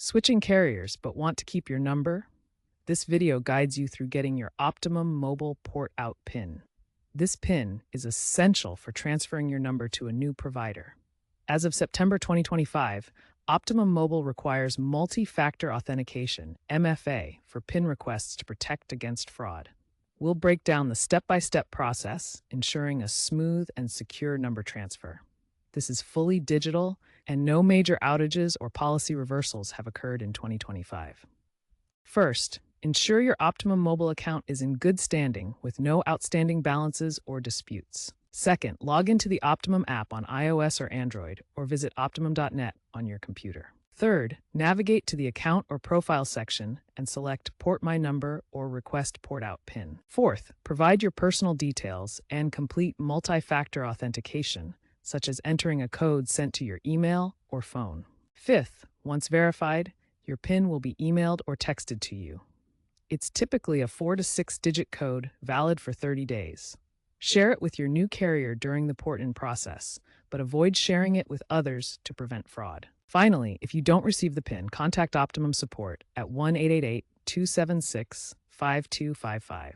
Switching carriers but want to keep your number? This video guides you through getting your Optimum Mobile Port Out PIN. This PIN is essential for transferring your number to a new provider. As of September 2025, Optimum Mobile requires multi-factor authentication, MFA, for PIN requests to protect against fraud. We'll break down the step-by-step process, ensuring a smooth and secure number transfer. This is fully digital, and no major outages or policy reversals have occurred in 2025. First, ensure your Optimum Mobile account is in good standing with no outstanding balances or disputes. Second, log into the Optimum app on iOS or Android, or visit optimum.net on your computer. Third, navigate to the Account or Profile section and select Port My Number or Request Port Out PIN. Fourth, provide your personal details and complete multi-factor authentication, such as entering a code sent to your email or phone. Fifth, once verified, your PIN will be emailed or texted to you. It's typically a 4 to 6-digit code valid for 30 days. Share it with your new carrier during the port-in process, but avoid sharing it with others to prevent fraud. Finally, if you don't receive the PIN, contact Optimum support at 1-888-276-5255.